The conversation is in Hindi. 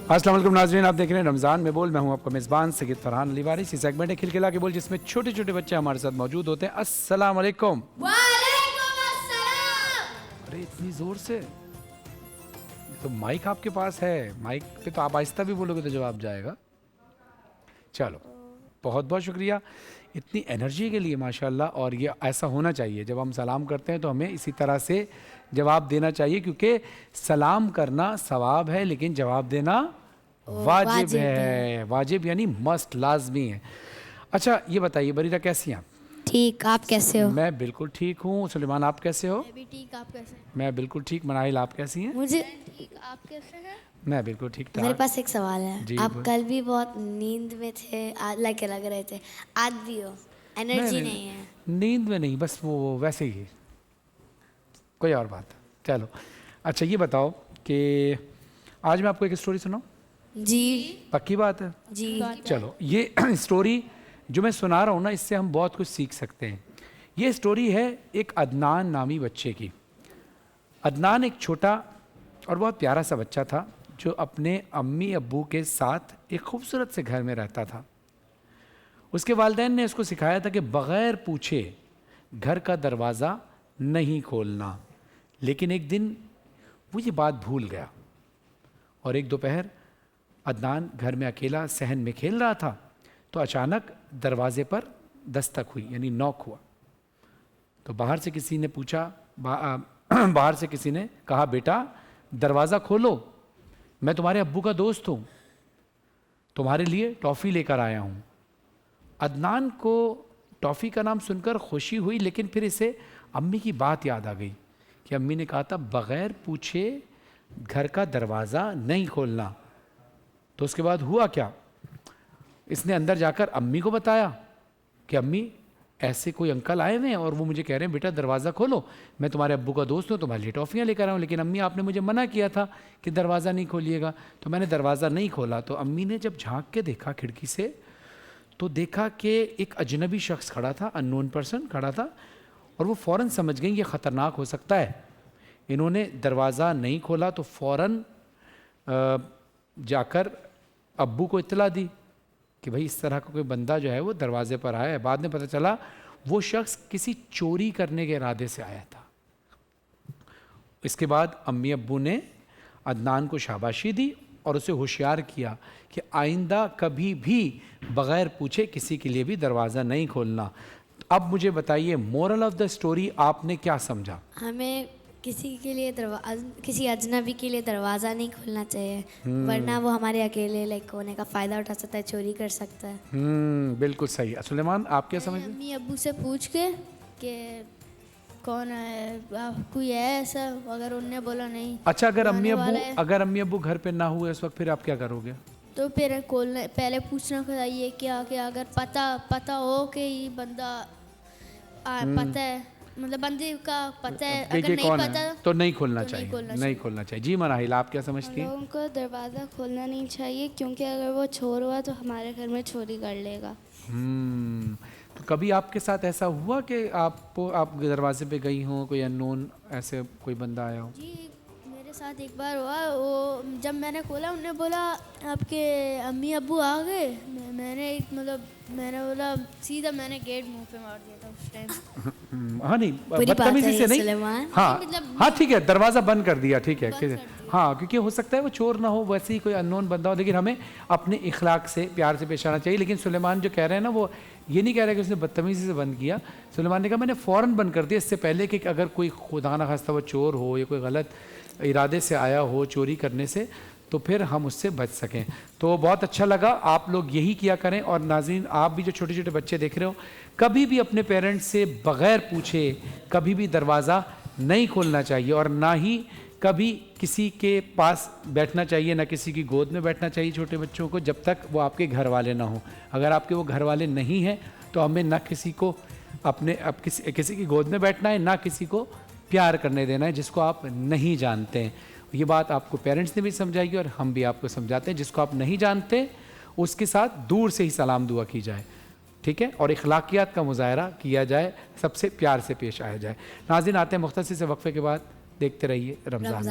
अस्सलाम वालेकुम नाज़रीन, आप देख रहे हैं रमज़ान में बोल। मैं हूं आपका मेज़बान सैयद फरहान अली वारिस। इस सेगमेंट है खिलखिला के बोल, जिसमें छोटे छोटे बच्चे हमारे साथ मौजूद होते हैं। अस्सलाम वालेकुम। वालेकुम अस्सलाम। अरे इतनी ज़ोर से, तो माइक आपके पास है, माइक पे तो आप आहिस्ता भी बोलोगे तो जवाब जाएगा। चलो, बहुत बहुत शुक्रिया इतनी एनर्जी के लिए माशाल्लाह। और ये ऐसा होना चाहिए, जब हम सलाम करते हैं तो हमें इसी तरह से जवाब देना चाहिए, क्योंकि सलाम करना सवाब है लेकिन जवाब देना वाजिब है। वाजिब यानी मस्ट, लाजमी है। अच्छा ये बताइए बरीरा, कैसी हैं आप? ठीक, आप कैसे हो? मैं बिल्कुल ठीक हूँ। सुलेमान आप कैसे हो? मैं भी ठीक, आप कैसे हैं? मैं बिल्कुल ठीक। मनाहिल आप कैसी हैं? मुझे ठीक, आप कैसे हैं? मैं बिल्कुल ठीक मेरे ठाक। पास एक सवाल है। जी, आप बोल। कल भी बहुत नींद में थे, लग रहे थे, आज भी हो, एनर्जी नहीं है। नींद में नहीं, बस वो वैसे ही, कोई और बात। चलो अच्छा ये बताओ कि आज मैं आपको एक स्टोरी सुनाऊं? जी पक्की बात है? जी। चलो ये स्टोरी जो मैं सुना रहा हूँ ना, इससे हम बहुत कुछ सीख सकते हैं। ये स्टोरी है एक अदनान नामी बच्चे की। अदनान एक छोटा और बहुत प्यारा सा बच्चा था जो अपने अम्मी अब्बू के साथ एक खूबसूरत से घर में रहता था। उसके वालिदैन ने उसको सिखाया था कि बग़ैर पूछे घर का दरवाज़ा नहीं खोलना। लेकिन एक दिन वो ये बात भूल गया और एक दोपहर अदनान घर में अकेला सहन में खेल रहा था तो अचानक दरवाजे पर दस्तक हुई, यानी नॉक हुआ। तो बाहर से किसी ने पूछा, बाहर से किसी ने कहा, बेटा दरवाज़ा खोलो, मैं तुम्हारे अब्बू का दोस्त हूँ, तुम्हारे लिए टॉफ़ी लेकर आया हूँ। अदनान को टॉफ़ी का नाम सुनकर खुशी हुई, लेकिन फिर इसे अम्मी की बात याद आ गई कि अम्मी ने कहा था बग़ैर पूछे घर का दरवाज़ा नहीं खोलना। तो उसके बाद हुआ क्या, इसने अंदर जाकर अम्मी को बताया कि अम्मी ऐसे कोई अंकल आए हुए हैं और वो मुझे कह रहे हैं बेटा दरवाज़ा खोलो, मैं तुम्हारे अब्बू का दोस्त हूँ, तुम्हारे लिए टॉफ़ियाँ लेकर आया हूँ, लेकिन अम्मी आपने मुझे मना किया था कि दरवाज़ा नहीं खोलिएगा, तो मैंने दरवाज़ा नहीं खोला। तो अम्मी ने जब झांक के देखा खिड़की से तो देखा कि एक अजनबी शख्स खड़ा था, अननोन पर्सन खड़ा था, और वो फ़ौरन समझ गई ये ख़तरनाक हो सकता है। इन्होंने दरवाज़ा नहीं खोला तो फ़ौरन जाकर अब्बू को इत्तला दी कि भाई इस तरह का कोई बंदा जो है वो दरवाज़े पर आया है। बाद में पता चला वो शख्स किसी चोरी करने के इरादे से आया था। इसके बाद अम्मी अब्बू ने अदनान को शाबाशी दी और उसे होशियार किया कि आइंदा कभी भी बग़ैर पूछे किसी के लिए भी दरवाज़ा नहीं खोलना। अब मुझे बताइए मोरल ऑफ द स्टोरी आपने क्या समझा? हमें किसी के लिए किसी अजनबी के लिए दरवाज़ा नहीं खोलना चाहिए, वरना वो हमारे अकेले होने का फ़ायदा उठा सकता है, चोरी कर सकता है। बिल्कुल सही। सुलेमान आप क्या समझ? अम्मी अब्बू से पूछ के कि कौन है, कोई है ऐसा, अगर उनने बोला नहीं। अच्छा अगर आने अम्मी अब्बू घर पे ना हुए उस वक्त फिर आप क्या करोगे? तो फिर खोलने पहले पूछना चाहिए क्या कि अगर पता हो कि ये बंदा पता है, मतलब बंदे का पता है, अगर नहीं पता तो नहीं खोलना तो चाहिए, नहीं खोलना चाहिए। जी मनाहिल आप क्या समझती हैं? लोगों को दरवाज़ा खोलना नहीं चाहिए, क्योंकि अगर वो चोर हुआ तो हमारे घर में चोरी कर लेगा। तो कभी आपके साथ ऐसा हुआ कि आप दरवाजे पे गई हो, कोई अननोन ऐसे कोई बंदा आया हो? जी मेरे साथ एक बार हुआ। वो जब मैंने खोला उन्होंने बोला आपके अम्मी अब्बू आ गए। मैंने बोला सीधा मैंने गेट मुंह पे मार दिया था उस टाइम। हाँ नहीं बुरी बात बदतमीजी है से ये नहीं, सुलेमान। हाँ मतलब हाँ ठीक है, दरवाज़ा बंद कर दिया, ठीक है, बंद ठीक है। कर दिया। हाँ क्योंकि हो सकता है वो चोर ना हो, वैसे ही कोई अननोन बंदा हो, लेकिन हमें अपने इखलाक से प्यार से पेश आना चाहिए। लेकिन सुलेमान जो कह रहे हैं ना, वो ये नहीं कह रहे कि उसने बदतमीजी से बंद किया। सुलेमान ने कहा मैंने फ़ौरन बंद कर दिया, इससे पहले कि अगर कोई खुदा न खास्ता वो चोर हो या कोई गलत इरादे से आया हो चोरी करने से, तो फिर हम उससे बच सकें। तो बहुत अच्छा लगा, आप लोग यही किया करें। और नाज़रीन आप भी जो छोटे छोटे बच्चे देख रहे हो, कभी भी अपने पेरेंट्स से बग़ैर पूछे कभी भी दरवाज़ा नहीं खोलना चाहिए, और ना ही कभी किसी के पास बैठना चाहिए, ना किसी की गोद में बैठना चाहिए छोटे बच्चों को, जब तक वो आपके घर वाले ना हों। अगर आपके वो घर वाले नहीं हैं तो हमें ना किसी को किसी की गोद में बैठना है, ना किसी को प्यार करने देना है जिसको आप नहीं जानते हैं। ये बात आपको पेरेंट्स ने भी समझाई और हम भी आपको समझाते हैं, जिसको आप नहीं जानते उसके साथ दूर से ही सलाम दुआ की जाए, ठीक है, और इखलाकियात का मुजाहरा किया जाए, सबसे प्यार से पेश आया जाए। नाज़रीन आते हैं मुख्तसर से वक्फे के बाद, देखते रहिए रमज़ान।